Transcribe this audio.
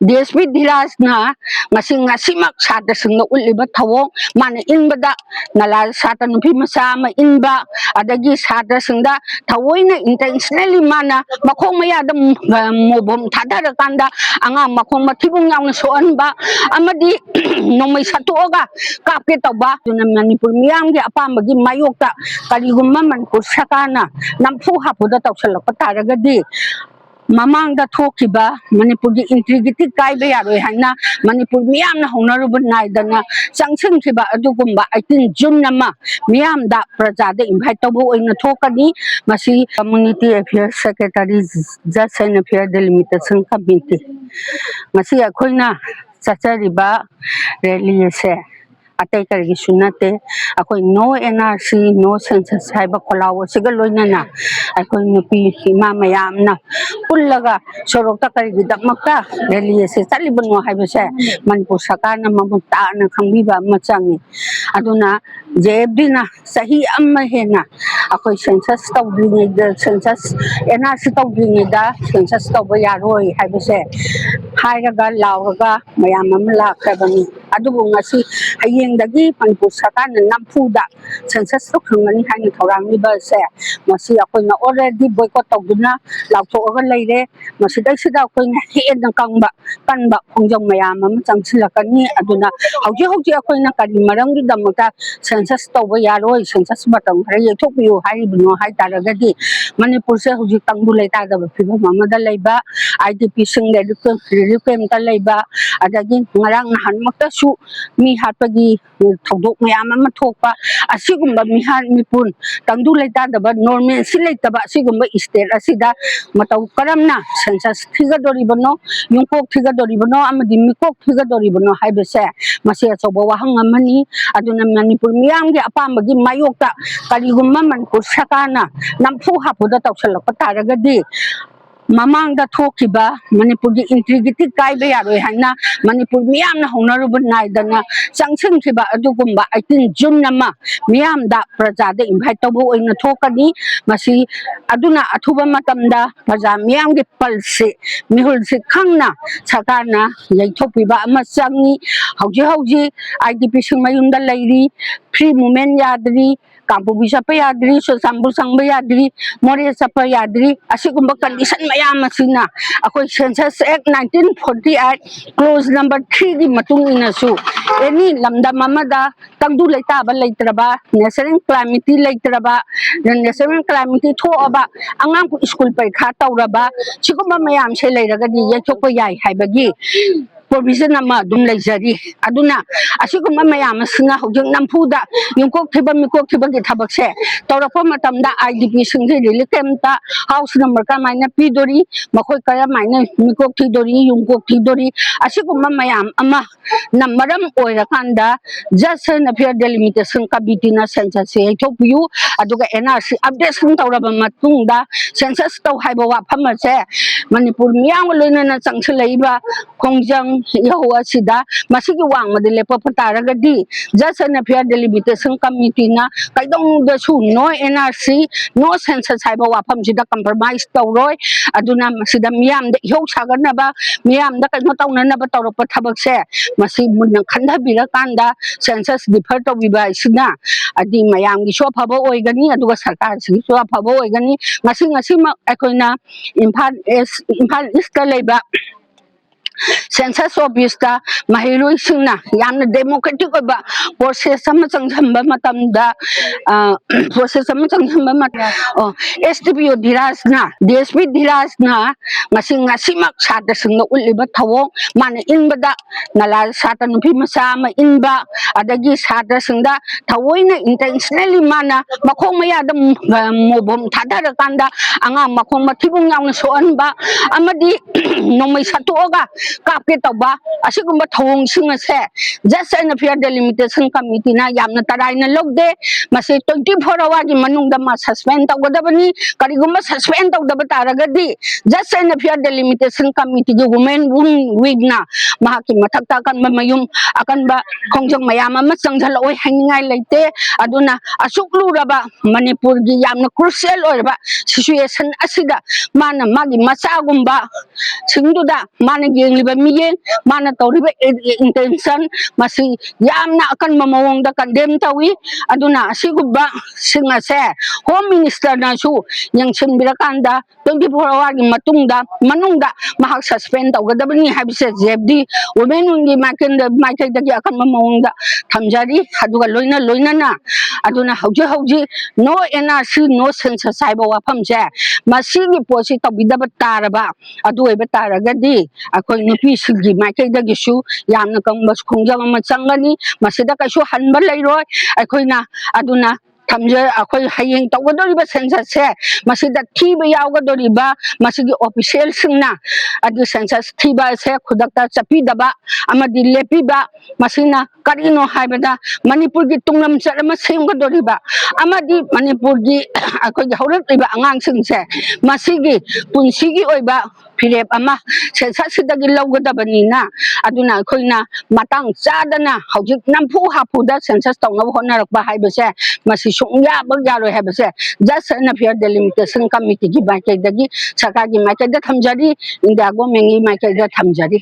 DSP Dhirajna ngasimak sata singna uliba thawong mana inbada nala sata nupi masa ma inba adagi sata singda thawoina intentionally mana makhong maya da mobom thadara kanda anga makhong mathibung yauna soanba amadi nomai satoga kapke tawba tuna Manipur miyam gi apamba gi mayokta karigumma Manipur sakana nampu hapuda tawsalakpa taragadi Mamang da thokiba Manipur gi integrity kaiba yaroi haina Manipur miyam na honorable naidana sangsin kiba adugumba 18 June nama miyam da praja da invite tawbo oina thokani masi community affairs secretary just and affair delimitation committee masi akhoina chachariba rally se atai kargi sunate akoi no NRC no census haiba kholawo siga loinana akoi nupi hima mayamna pullaga sorokta kargi dakmakta rally se chalibano haiba se Manipur sakana mamuta na khangbiba machangi aduna JFD na sahi amma hena akoi census tawdringi da census NRC tawdringi da census tawba yaroi haiba se hairaga lauraga mayam amla khabani adubu ngasi hayengdagi Manipur sakana nampuda census khangani haini thorangni ba se masi akoina already boycott tawduna lauthoga leire masi daisida akoina hedna kangba panba khongjong mayam am changsilakani aduna hauji akoina kari maramgi damata census tawba yaroi census batang hare yethokpiu haibno haitaragadi Manipur se hauji tangbu leita da phibam amada leiba IDP sing relief camp ta leiba adagi ngarang nahanmakta su mi hatpagi thodok mayam ama thokpa asigumba mipun tangdu leita da normal si leita ba asigumba state asida mataw karamna census thigadoribano yungkok thigadoribano amadi mikok thigadoribano haibase masi achoba wahang amani aduna Manipur miyam gi apamba gi mayokta karigumma Manipur sakana nampu hapuda tawsalakpa taragadi Mamang da thokiba Manipur gi integrity kaiba yaroi haina Manipur miyam na honorable naidana sangsin kiba adugumba 18 June nama miyam da praja da invite tawbo oina thokani masi aduna athuba matamda praja miyam gi palse mihul se khangna sakana yaithokpiba ama changi hauji IDP singmayunda leiri free movement yadri Kampubi sapa yadri Sambu sangba yadri More sapa yadri asigumba condition mayam asina akoi census act 1948 clause number 3 gi matung ina su any lamda mamada tangdu leita ba leitraba national calamity leitraba national calamity thoaba angang school parikha tawraba sigumba mayam se leiragadi yaithokpa yai haibagi provision ama dum leijari aduna asigumba mayam asina hojing nampuda yungkok thiba mikok thiba gi thabakse tawrakpa matamda IDP singhi relief camp ta house number ka maina pidori makhoi kaya maina mikok thidori yungkok thidori asigumba mayam ama namaram oirakanda just and affair delimitation committee na census se thokpiu aduga NRC update sung tawraba matungda census taw haiba wafam se Manipur miyam loinana changsilaiba khongjang yahuwa sida masigi wangmadi lepa pataragadi just and affair delimitation committee na kaidong da su no NRC no census haiba wafam sida compromise tawroi aduna masida miyam da hiau saganaba miyam da kaino tawnanaba tawrapa thabakse masi munna khandhabira kanda census defer tawbiba isina adi mayam gi sophaba oigani aduga sarkar si sophaba oigani ngasi ma akoina Imphal East ka leiba census office ta mahiroi singna yamna democratic oba process ama changhamba matamda process ama changhamba SDPO Dhirajna DSP Dhirajna ngasimak sata singna uliba thawong mana inbada nala sata nupi masa ma inba adagi sata singda thawoina intentionally mana makhong maya da mobom thadara kanda anga makhong mathibung yauna soanba amadi nomai satoga kapke tawba asigumba thawong singa se just and affair delimitation committee na yamna taraina logde mase 24 hour gi manungda ma suspend tawgadabani karigumba suspend tawdaba taragadi just and affair delimitation committee gi women week na mahaki mathakta kan mayum akan ba khongjong mayam ama changjhaloi haningai leite aduna asukluraba Manipur gi yamna crucial oiraba situation asida mana magi machagumba singduda mana gi ꯌꯦꯡꯂꯤꯕ ꯃꯤꯠꯌꯦꯡ ꯃꯥꯅ ꯇꯧꯔꯤꯕ intention ꯃꯁꯤ ꯌꯥꯝꯅ ꯑꯀꯟꯕ ꯃꯑꯣꯡꯗ condemn ꯇꯧꯏ ꯑꯗꯨꯅ ꯑꯁꯤꯒꯨꯝꯕ ꯁꯤꯡ ꯑꯁꯦ ꯍꯣꯝ ꯃꯤꯅꯤꯁꯇꯔꯅꯁꯨ ꯌꯦꯡꯁꯤꯟꯕꯤꯔꯀꯥꯟꯗ 24 ꯑꯋꯥꯔꯒꯤ ꯃꯅꯨꯡꯗ ꯃꯍꯥꯛ ꯁꯁꯄꯦꯟ ꯇꯧꯒꯗꯕꯅꯤ ꯍꯥꯏꯕꯁꯦ ꯖꯦꯐꯗꯤ ꯋꯨꯃꯦꯟ ꯋꯤꯡꯒꯤ ꯃꯥꯏꯀꯩꯗꯒꯤ ꯑꯀꯟꯕ ꯃꯑꯣꯡꯗ ꯊꯝꯖꯔꯤ ꯑꯗꯨꯒ ꯂꯣꯏꯅꯅ ꯑꯗꯨꯅ ꯍꯧꯖꯤꯛ ꯅꯣ NRC ꯅꯣ ꯁꯦꯟꯁꯁ ꯍꯥꯏꯕ ꯋꯥꯐꯝꯁꯦ ꯃꯁꯤꯒꯤ ꯄꯣꯠꯁꯤ ꯇꯧꯕꯤꯗꯕ ꯇꯥꯔꯕ ꯑꯗꯨ ꯑꯣꯏꯕ ꯇꯥꯔꯒꯗꯤ ꯑꯩꯈꯣꯏ ꯅꯨꯄꯤꯁꯤꯡꯒꯤ ꯃꯥꯏꯀꯩꯗꯒꯤꯁꯨ ꯌꯥꯝꯅ ꯀꯪꯕ ꯈꯣꯡꯖꯪ ꯑꯃ ꯆꯪꯒꯅꯤ ꯃꯁꯤꯗ ꯀꯩꯁꯨ ꯍꯟꯕ ꯂꯩꯔꯣꯏ ꯑꯩꯈꯣꯏꯅ ꯑꯗꯨꯅ ꯑꯩꯈꯣꯏ ꯍꯌꯦꯡ ꯇꯧꯒꯗꯧꯔꯤꯕ ꯁꯦꯟꯁꯁꯁꯦ ꯃꯁꯤꯗ ꯊꯤꯕ ꯌꯥꯎꯒꯗꯧꯔꯤꯕ ꯃꯁꯤꯒꯤ ꯑꯣꯐꯤꯁꯤꯌꯦꯜꯁꯤꯡꯅ ꯑꯗꯨ ꯁꯦꯟꯁꯁ ꯊꯤꯕ ꯑꯁꯦ ꯈꯨꯗꯛꯇ ꯆꯠꯄꯤꯗꯕ ꯑꯃꯗꯤ ꯂꯦꯞꯄꯤꯕ ꯃꯁꯤꯅ ꯀꯔꯤꯅꯣ ꯍꯥꯏꯕꯗ ꯃꯅꯤꯄꯨꯔꯒꯤ ꯇꯨꯡꯂꯝꯆꯠ ꯑꯃ ꯁꯦꯝꯒꯗꯧꯔꯤꯕ ꯑꯃꯗꯤ ꯃꯅꯤꯄꯨꯔꯒꯤ ꯑꯩꯈꯣꯏꯒꯤ ꯍꯧꯔꯛꯂꯤꯕ ꯑꯉꯥꯡꯁꯤꯡꯁꯦ ꯃꯁꯤꯒꯤ ꯄꯨꯟꯁꯤꯒꯤ ꯑꯣꯏꯕ ꯐꯤꯔꯦꯞ ꯑꯃ ꯁꯦꯟꯁꯁꯁꯤꯗꯒꯤ ꯂꯧꯒꯗꯕꯅꯤꯅ ꯑꯗꯨꯅ ꯑꯩꯈꯣꯏꯅ ꯃꯇꯥꯡ ꯆꯥꯗꯅ ꯍꯧꯖꯤꯛ ꯅꯝꯐꯨ ꯍꯥꯐꯨꯗ ꯁꯦꯟꯁꯁ ꯇꯧꯅꯕ ꯍꯣꯠꯅꯔꯛꯄ ꯍꯥꯏꯕꯁꯦ ꯃꯁꯤ ꯁꯨꯡꯌꯥꯃꯛ ꯌꯥꯔꯣꯏ ꯍꯥꯏꯕꯁꯦ ꯖꯁ ꯑꯦꯟड ꯐꯤꯌꯔ ꯗꯦꯂꯤꯃꯤꯇꯦꯁꯟ ꯀꯃꯤꯇꯤꯒꯤ ꯃꯥꯏꯀꯩꯗꯒꯤ ꯁꯔꯀꯥꯔꯒꯤ ꯃꯥꯏꯀꯩꯗ ꯊꯝꯖꯔꯤ ꯏꯟꯗꯤꯌꯥ ꯒꯣꯔꯃꯦꯟꯒꯤ ꯃꯥꯏꯀꯩꯗ ꯊꯝꯖꯔꯤ